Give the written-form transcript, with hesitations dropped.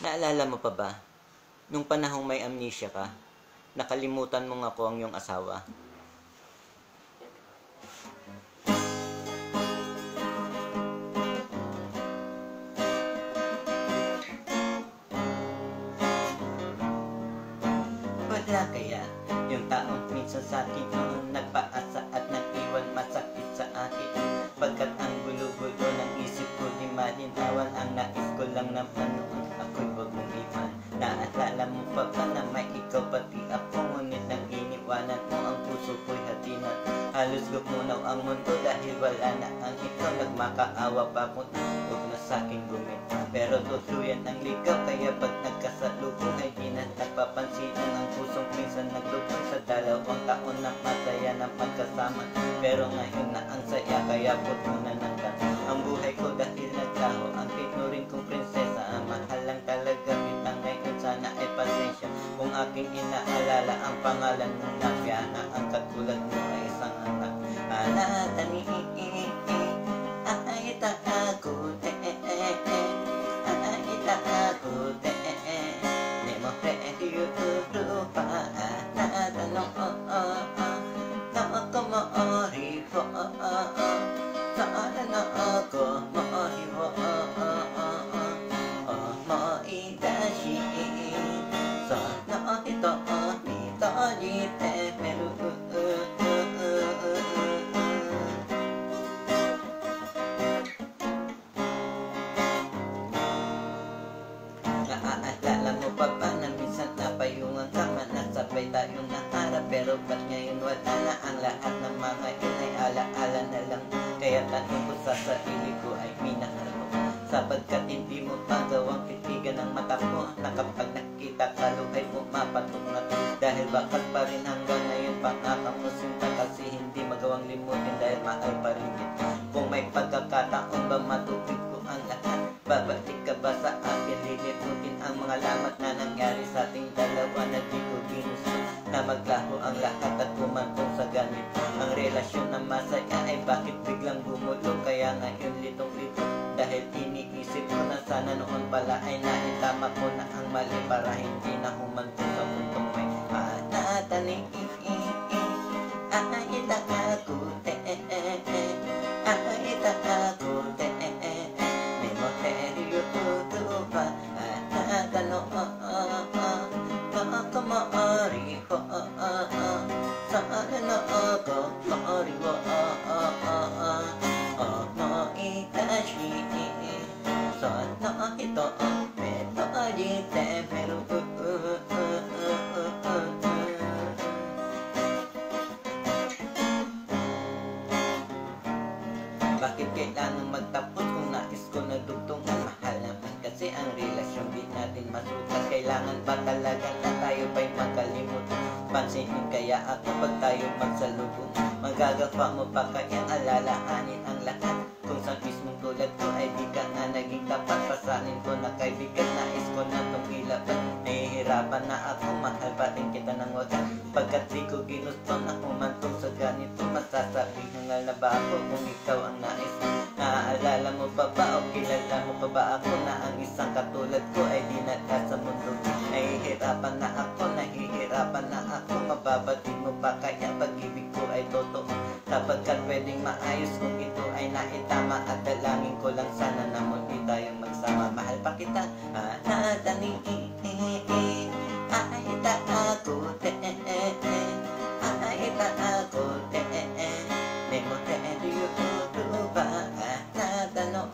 Naalala mo pa ba, nung panahong may amnesia ka, nakalimutan mong ako ang iyong asawa? Wala kaya yung taong minsan sa akin noon nagpaasa at nag-iwan masakit sa akin, pagkat ang gulo-gulo ng isip ko di malinawan. Ang nais ko lang naman noon ako'y wag mong iwan. Naalala mo pa ba na may ikaw pati ako, ngunit nang iniwanan mo ang puso ko'y hatinan. Halos gumunaw ang mundo dahil wala na ang ikaw. Nagmakaawa pa mo na huwag na sa'kin gumita, pero tuluyan ang ligaw. Kaya pag nagkasalubong ay di na napapansinan ang pusong minsan naglubog sa 2 taon na masaya na magkasama. Pero ngayon na ang saya, kaya put mo na ng ang buhay ko dahil naglaho ang tinuring kong prinsesa. Mahal lang talaga kita ngayon, sana ay pasensya kung aking inaalala ang pangalan ng Napia, na ang katulad mo ay isang anak. Anatani ay takot ay takot nemo reyo rupa natanong ako maaripo sana na ako mahiwa maidashi sana ito mitagite pero naaalala mo pa ba na minsan napayungan ka man at sabay tayong naharap, pero ba't ngayon wala na ang lahat ng mga yun ay alaala na lang. Kaya tanong ko sa sarili ko ay minahal mo, sapagkat hindi mo magawang titigan ng mata ko, na kapag nakita ka luhay pumapatok na to. Dahil bakit pa rin hanggang ngayon pangakamusin ka, kasi hindi magawang limutin dahil mahal pa rin kita. Kung may pagkakataon ba matupid ko ang lahat, babalik ka ba sa akin? Lilimutin ang mga lamat na nangyari sa ating dalawa, na di ko ginusto na maglaho ang lahat at kumantong sa ganit. Ang relasyon na masaya ay bakit biglang gumulo? Kaya ngayon litong-lito dahil iniisip ko na sana noon pala ay naitama ko na ang mali, para hindi na humantong sa mundong may anatani ay takot ay takot nemo reyo rupa natanong ako maariho sana na ako maariwa maidashi sana ito metagite pero bakit kailangan magtapos kung nais ko na dugtungan? Mahal naman kasi ang relasyon di natin masukat. Kailangan ba talaga na tayo ba'y makalimutan? Pansinin kaya ako pag tayo magsalubong, magagawa mo pa kaya alalahanin ang lahat? Kung sa mismong tulad ko ay di ka na naging tapat, pasanin ko na kaibigan, nais ko na tumilapat. Nahihirapan na ako, mahal pa rin kita ng wagas, pagkat di ko ginusto na humantong sa ganito. Masasabing hangal na ba ako kung ikaw ang nais? Naaalala mo pa ba o kilala mo pa ba ako, na ang isang katulad ko ay di na sa mundo? Nahihirapan na ako, mababatid mo pa kaya pag-ibig ko ay totoo, sapagkat pwedeng maayos kung ito ay naitama. At dalangin ko lang sana na muli tayong magsama. Mahal pa kita, anatani ay takot ay takot nemo reyo rupa natanong